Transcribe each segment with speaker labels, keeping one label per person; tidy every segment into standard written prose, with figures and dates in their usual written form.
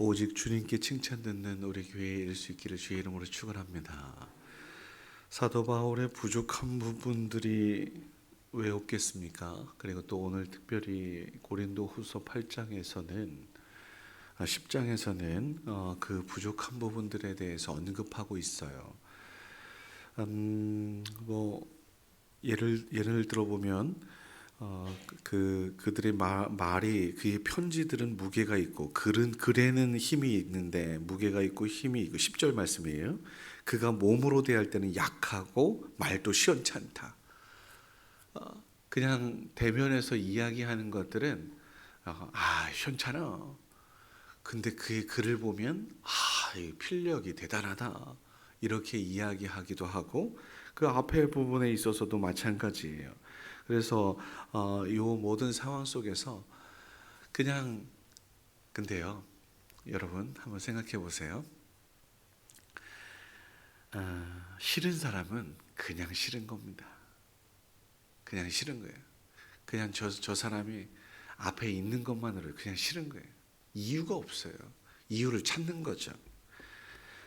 Speaker 1: 오직 주님께 칭찬 듣는 우리 교회에 이를 수 있기를 주의 이름으로 축원합니다. 사도 바울의 부족한 부분들이 왜 없겠습니까? 그리고 또 오늘 특별히 고린도후서 8장에서는 10장에서는 그 부족한 부분들에 대해서 언급하고 있어요. 뭐 예를 들어보면 그들의 말이 그의 편지들은 무게가 있고 글에는 힘이 있는데 무게가 있고 힘이 있고 10절 말씀이에요. 그가 몸으로 대할 때는 약하고 말도 시원찮다. 그냥 대면에서 이야기하는 것들은 시원찮아. 근데 그의 글을 보면 이 필력이 대단하다. 이렇게 이야기하기도 하고 그 앞에 부분에 있어서도 마찬가지예요. 그래서 이 모든 상황 속에서 그냥 근데요, 여러분 한번 생각해 보세요. 싫은 사람은 그냥 싫은 겁니다. 그냥 싫은 거예요. 그냥 저 사람이 앞에 있는 것만으로 그냥 싫은 거예요. 이유가 없어요. 이유를 찾는 거죠.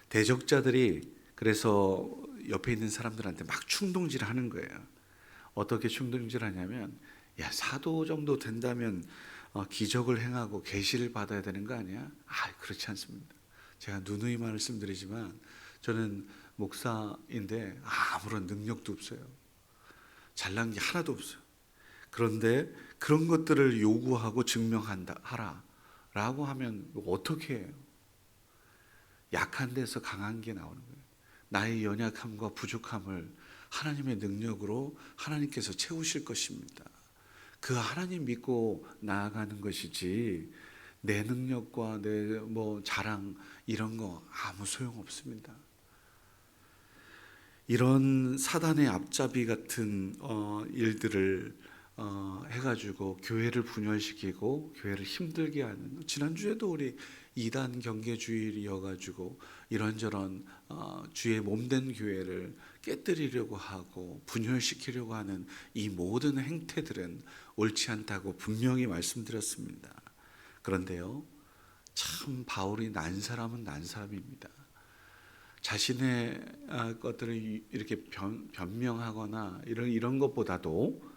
Speaker 1: 대적자들이 그래서 옆에 있는 사람들한테 막 충동질하는 거예요. 어떻게 충동질하냐면, 야, 사도 정도 된다면 기적을 행하고 계시를 받아야 되는 거 아니야? 그렇지 않습니다. 제가 누누이 말씀드리지만 저는 목사인데 아무런 능력도 없어요. 잘난 게 하나도 없어요. 그런데 그런 것들을 요구하고 하라라고 하면 어떻게 해요? 약한 데서 강한 게 나오는 거예요. 나의 연약함과 부족함을 하나님의 능력으로 하나님께서 채우실 것입니다. 그 하나님 믿고 나아가는 것이지 내 능력과 내 자랑 이런 거 아무 소용 없습니다. 이런 사단의 앞잡이 같은 일들을 해가지고 교회를 분열시키고 교회를 힘들게 하는, 지난주에도 우리 이단 경계주의여가지고 이런저런 주의 몸된 교회를 깨뜨리려고 하고 분열시키려고 하는 이 모든 행태들은 옳지 않다고 분명히 말씀드렸습니다. 그런데요, 참 바울이 난 사람은 난 사람입니다. 자신의 것들을 이렇게 변명하거나 이런 것보다도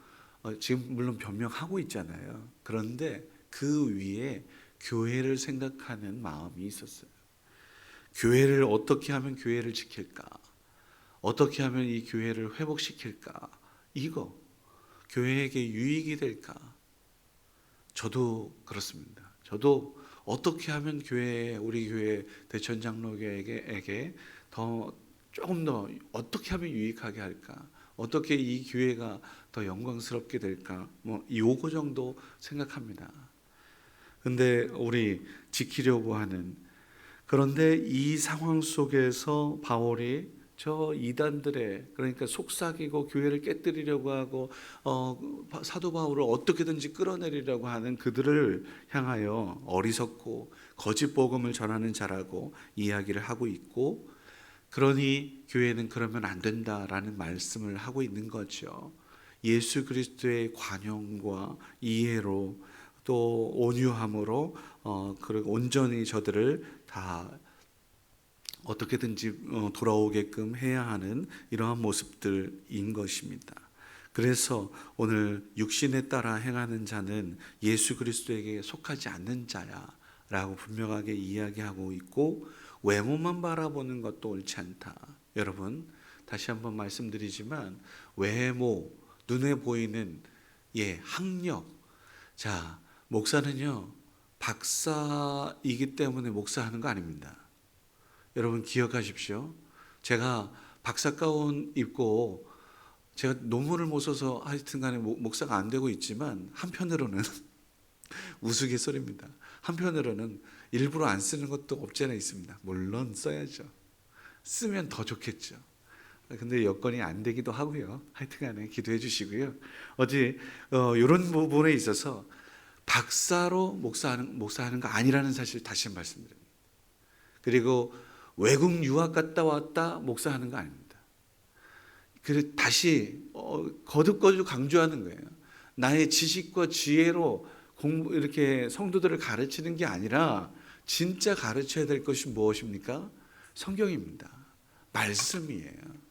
Speaker 1: 지금 물론 변명하고 있잖아요. 그런데 그 위에 교회를 생각하는 마음이 있었어요. 교회를 어떻게 하면 교회를 지킬까? 어떻게 하면 이 교회를 회복시킬까? 이거 교회에게 유익이 될까? 저도 그렇습니다. 저도 어떻게 하면 우리 교회 대천장로교회에게 조금 더 어떻게 하면 유익하게 할까? 어떻게 이 교회가 더 영광스럽게 될까? 요거 정도 생각합니다. 근데 우리 지키려고 하는, 그런데 이 상황 속에서 바울이 저 이단들의, 그러니까 속삭이고 교회를 깨뜨리려고 하고 사도 바울을 어떻게든지 끌어내리려고 하는 그들을 향하여 어리석고 거짓 복음을 전하는 자라고 이야기를 하고 있고, 그러니 교회는 그러면 안 된다라는 말씀을 하고 있는 거죠. 예수 그리스도의 관용과 이해로 또 온유함으로 그리고 온전히 저들을 다 어떻게든지 돌아오게끔 해야 하는 이러한 모습들인 것입니다. 그래서 오늘 육신에 따라 행하는 자는 예수 그리스도에게 속하지 않는 자야라고 분명하게 이야기하고 있고, 외모만 바라보는 것도 옳지 않다. 여러분, 다시 한번 말씀드리지만 외모, 눈에 보이는 학력, 자, 목사는요 박사이기 때문에 목사하는 거 아닙니다. 여러분 기억하십시오. 제가 박사 가운 입고 제가 논문을 못 써서 하여튼 간에 목사가 안 되고 있지만, 한편으로는 우스갯소리입니다. 한편으로는 일부러 안 쓰는 것도 없지 않아 있습니다. 물론 써야죠. 쓰면 더 좋겠죠. 근데 여건이 안 되기도 하고요. 하여튼 간에 기도해 주시고요. 이런 부분에 있어서 박사로 목사하는 거 아니라는 사실 다시 말씀드립니다. 그리고 외국 유학 갔다 왔다 목사하는 거 아닙니다. 그래서 다시 거듭 강조하는 거예요. 나의 지식과 지혜로 이렇게 성도들을 가르치는 게 아니라 진짜 가르쳐야 될 것이 무엇입니까? 성경입니다. 말씀이에요.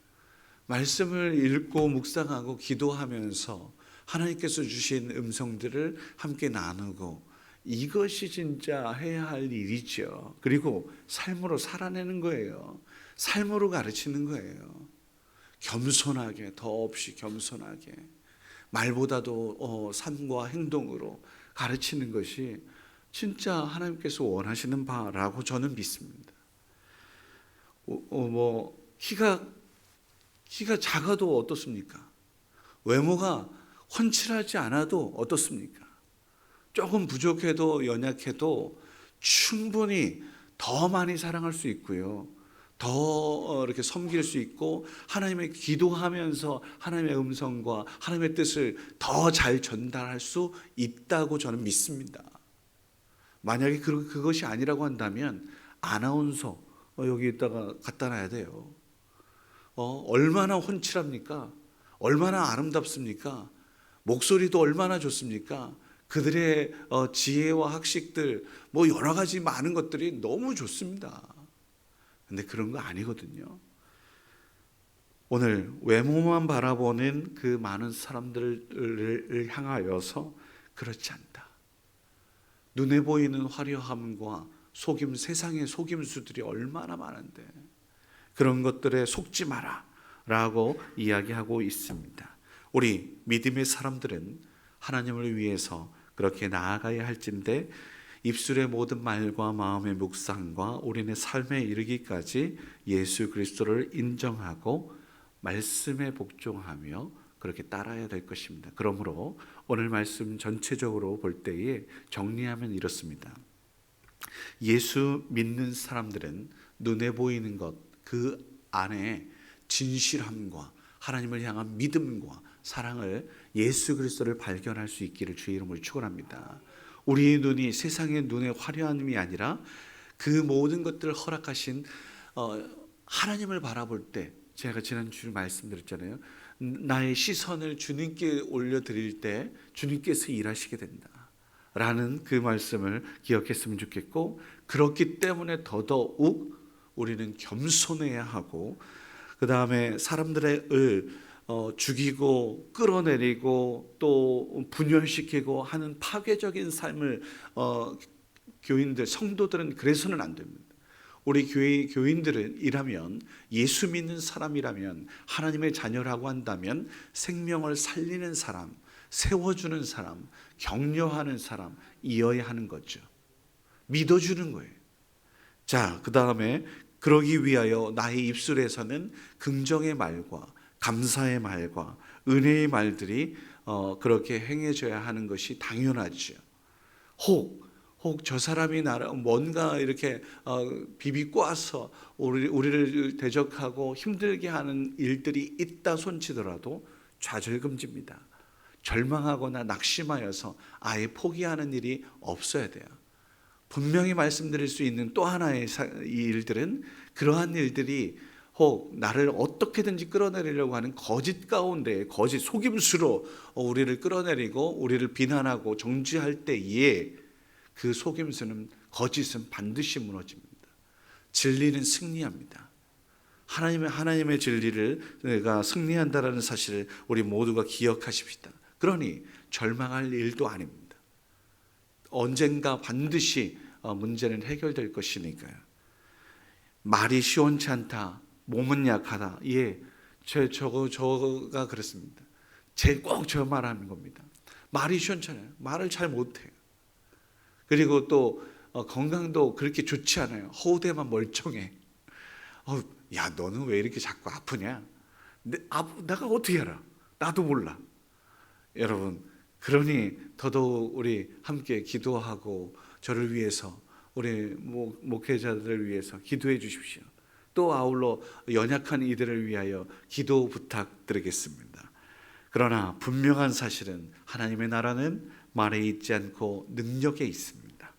Speaker 1: 말씀을 읽고 묵상하고 기도하면서 하나님께서 주신 음성들을 함께 나누고, 이것이 진짜 해야 할 일이죠. 그리고 삶으로 살아내는 거예요. 삶으로 가르치는 거예요. 겸손하게, 더 없이 겸손하게, 말보다도 삶과 행동으로 가르치는 것이 진짜 하나님께서 원하시는 바라고 저는 믿습니다. 키가 작아도 어떻습니까? 외모가 훤칠하지 않아도 어떻습니까? 조금 부족해도 연약해도 충분히 더 많이 사랑할 수 있고요. 더 이렇게 섬길 수 있고, 하나님의 기도하면서 하나님의 음성과 하나님의 뜻을 더 잘 전달할 수 있다고 저는 믿습니다. 만약에 그것이 아니라고 한다면 아나운서 여기다가 갖다 놔야 돼요. 얼마나 훤칠합니까? 얼마나 아름답습니까? 목소리도 얼마나 좋습니까? 그들의 지혜와 학식들, 여러 가지 많은 것들이 너무 좋습니다. 근데 그런 거 아니거든요. 오늘 외모만 바라보는 그 많은 사람들을 향하여서 그렇지 않다. 눈에 보이는 화려함과 세상의 속임수들이 얼마나 많은데 그런 것들에 속지 마라 라고 이야기하고 있습니다. 우리 믿음의 사람들은 하나님을 위해서 그렇게 나아가야 할진데, 입술의 모든 말과 마음의 묵상과 우리의 삶에 이르기까지 예수 그리스도를 인정하고 말씀에 복종하며 그렇게 따라야 될 것입니다. 그러므로 오늘 말씀 전체적으로 볼 때에 정리하면 이렇습니다. 예수 믿는 사람들은 눈에 보이는 것, 그 안에 진실함과 하나님을 향한 믿음과 사랑을, 예수 그리스도를 발견할 수 있기를 주의 이름으로 축원합니다. 우리의 눈이 세상의 눈의 화려함이 아니라 그 모든 것들을 허락하신 하나님을 바라볼 때, 제가 지난주에 말씀드렸잖아요. 나의 시선을 주님께 올려드릴 때 주님께서 일하시게 된다 라는 그 말씀을 기억했으면 좋겠고, 그렇기 때문에 더더욱 우리는 겸손해야 하고, 그 다음에 사람들을 죽이고 끌어내리고 또 분열시키고 하는 파괴적인 삶을 교인들, 성도들은 그래서는 안 됩니다. 우리 교인들은 이라면, 예수 믿는 사람이라면, 하나님의 자녀라고 한다면 생명을 살리는 사람, 세워주는 사람, 격려하는 사람 이어야 하는 거죠. 믿어주는 거예요. 자, 그 다음에 그러기 위하여 나의 입술에서는 긍정의 말과 감사의 말과 은혜의 말들이 그렇게 행해져야 하는 것이 당연하죠. 혹 저 사람이 나를 뭔가 이렇게 비비꼬아서 우리를 대적하고 힘들게 하는 일들이 있다 손치더라도 좌절금지입니다. 절망하거나 낙심하여서 아예 포기하는 일이 없어야 돼요. 분명히 말씀드릴 수 있는 또 하나의 일들은, 그러한 일들이 혹 나를 어떻게든지 끌어내리려고 하는 거짓 가운데, 거짓 속임수로 우리를 끌어내리고 우리를 비난하고 정죄할 때에 그 속임수는, 거짓은 반드시 무너집니다. 진리는 승리합니다. 하나님의 진리를 내가 승리한다라는 사실을 우리 모두가 기억하십시다. 그러니 절망할 일도 아닙니다. 언젠가 반드시 문제는 해결될 것이니까요. 말이 시원치 않다, 몸은 약하다. 예, 저가 그렇습니다. 꼭 저 말하는 겁니다. 말이 시원찮아요. 말을 잘 못해요. 그리고 또 건강도 그렇게 좋지 않아요. 허우대만 멀쩡해. 야, 너는 왜 이렇게 자꾸 아프냐? 내가 어떻게 알아? 나도 몰라. 여러분, 그러니 더더욱 우리 함께 기도하고 저를 위해서, 우리 목회자들을 위해서 기도해 주십시오. 또 아울러 연약한 이들을 위하여 기도 부탁드리겠습니다. 그러나 분명한 사실은 하나님의 나라는 말에 있지 않고 능력에 있습니다.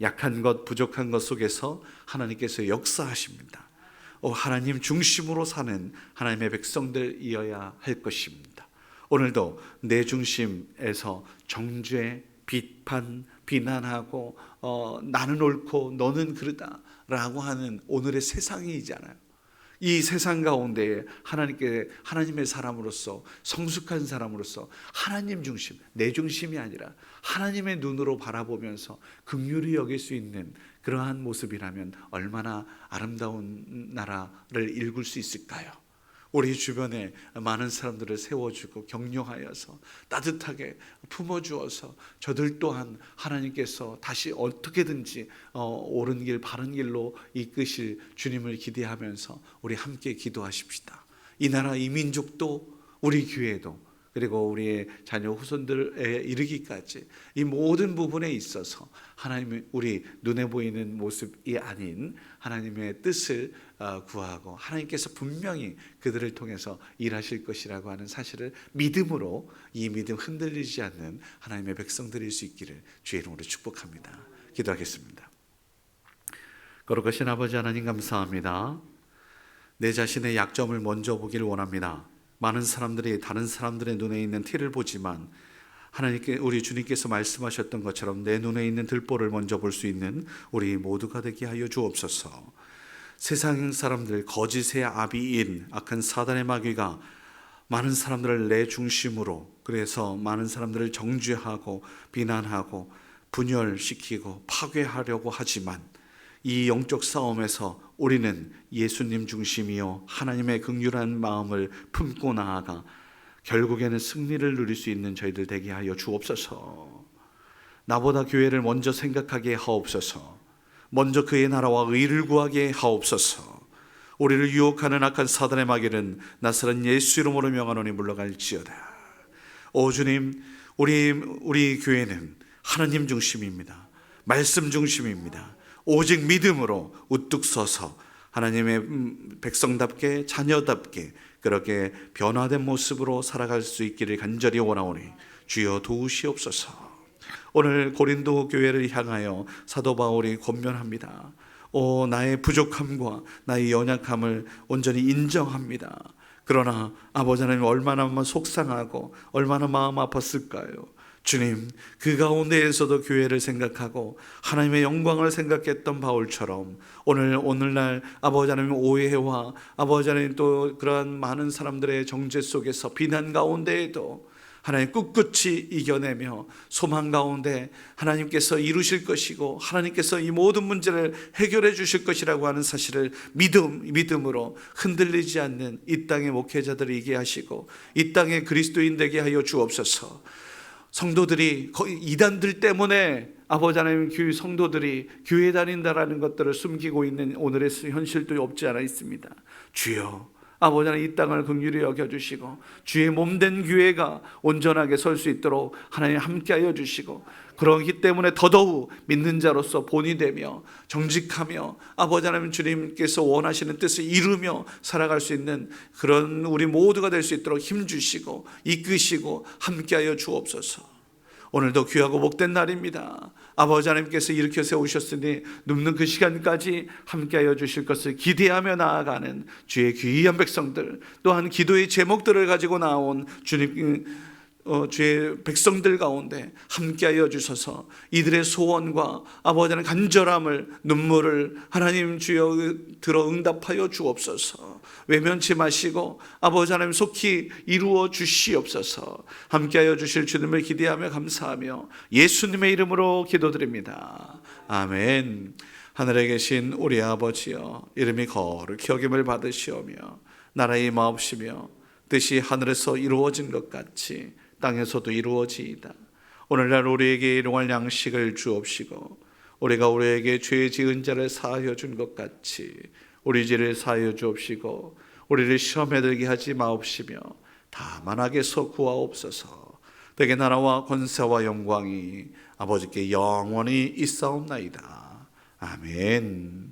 Speaker 1: 약한 것, 부족한 것 속에서 하나님께서 역사하십니다. 하나님 중심으로 사는 하나님의 백성들이어야 할 것입니다. 오늘도 내 중심에서 정죄, 비판, 비난하고 나는 옳고 너는 그르다라고 하는 오늘의 세상이잖아요. 이 세상 가운데 하나님의 사람으로서, 성숙한 사람으로서 하나님 중심, 내 중심이 아니라 하나님의 눈으로 바라보면서 긍휼히 여길 수 있는 그러한 모습이라면 얼마나 아름다운 나라를 일굴 수 있을까요? 우리 주변에 많은 사람들을 세워주고 격려하여서 따뜻하게 품어주어서 저들 또한 하나님께서 다시 어떻게든지 옳은 길, 바른 길로 이끄실 주님을 기대하면서 우리 함께 기도하십시다. 이 나라, 이 민족도, 우리 교회도, 그리고 우리의 자녀 후손들에 이르기까지 이 모든 부분에 있어서 하나님의 우리 눈에 보이는 모습이 아닌 하나님의 뜻을 구하고 하나님께서 분명히 그들을 통해서 일하실 것이라고 하는 사실을 믿음으로, 이 믿음 흔들리지 않는 하나님의 백성들일 수 있기를 주의 이름으로 축복합니다. 기도하겠습니다. 거룩하신 아버지 하나님, 감사합니다. 내 자신의 약점을 먼저 보기를 원합니다. 많은 사람들이 다른 사람들의 눈에 있는 티를 보지만 하나님께, 우리 주님께서 말씀하셨던 것처럼 내 눈에 있는 들보를 먼저 볼 수 있는 우리 모두가 되게 하여 주옵소서. 세상 사람들, 거짓의 아비인 악한 사단의 마귀가 많은 사람들을 내 중심으로, 그래서 많은 사람들을 정죄하고 비난하고 분열시키고 파괴하려고 하지만 이 영적 싸움에서 우리는 예수님 중심이요 하나님의 긍휼한 마음을 품고 나아가 결국에는 승리를 누릴 수 있는 저희들 되게 하여 주옵소서. 나보다 교회를 먼저 생각하게 하옵소서. 먼저 그의 나라와 의를 구하게 하옵소서. 우리를 유혹하는 악한 사단의 마귀는 나사렛 예수 이름으로 명하노니 물러갈지어다. 오 주님, 우리 교회는 하나님 중심입니다. 말씀 중심입니다. 오직 믿음으로 우뚝 서서 하나님의 백성답게, 자녀답게 그렇게 변화된 모습으로 살아갈 수 있기를 간절히 원하오니 주여 도우시옵소서. 오늘 고린도 교회를 향하여 사도 바울이 권면합니다. 나의 부족함과 나의 연약함을 온전히 인정합니다. 그러나 아버지 하나님, 얼마나 속상하고 얼마나 마음 아팠을까요? 주님, 그 가운데에서도 교회를 생각하고 하나님의 영광을 생각했던 바울처럼 오늘날 아버지 하나님 오해와 아버지 하나님 또 그러한 많은 사람들의 정죄 속에서 비난 가운데에도 하나님 꿋꿋이 이겨내며 소망 가운데 하나님께서 이루실 것이고 하나님께서 이 모든 문제를 해결해 주실 것이라고 하는 사실을 믿음으로 흔들리지 않는 이 땅의 목회자들이게 하시고 이 땅의 그리스도인 되게 하여 주옵소서. 성도들이 이단들 때문에 아버지 하나님 성도들이 교회 다닌다라는 것들을 숨기고 있는 오늘의 현실도 없지 않아 있습니다. 주여, 아버지 하나님 이 땅을 긍휼히 여겨주시고 주의 몸된 교회가 온전하게 설 수 있도록 하나님 함께하여 주시고, 그러기 때문에 더더욱 믿는 자로서 본이 되며 정직하며 아버지 하나님 주님께서 원하시는 뜻을 이루며 살아갈 수 있는 그런 우리 모두가 될 수 있도록 힘주시고 이끄시고 함께하여 주옵소서. 오늘도 귀하고 복된 날입니다. 아버지 하나님께서 일으켜 세우셨으니 눕는 그 시간까지 함께하여 주실 것을 기대하며 나아가는 주의 귀한 백성들, 또한 기도의 제목들을 가지고 나온 주의 백성들 가운데 함께하여 주셔서 이들의 소원과 아버지 하나님 간절함을, 눈물을 하나님 주여 들어 응답하여 주옵소서. 외면치 마시고 아버지 하나님 속히 이루어 주시옵소서. 함께하여 주실 주님을 기대하며 감사하며 예수님의 이름으로 기도드립니다. 아멘. 하늘에 계신 우리 아버지여, 이름이 거룩히 여김을 받으시오며 나라의 마옵시며 뜻이 하늘에서 이루어진 것 같이 땅에서도 이루어지이다. 오늘날 우리에게 일용할 양식을 주옵시고 우리가 우리에게 죄 지은 자를 사하여 준 것 같이 우리 죄를 사하여 주옵시고 우리를 시험에 들게 하지 마옵시며 다만 악에서 구하옵소서. 대개 나라와 권세와 영광이 아버지께 영원히 있사옵나이다. 아멘.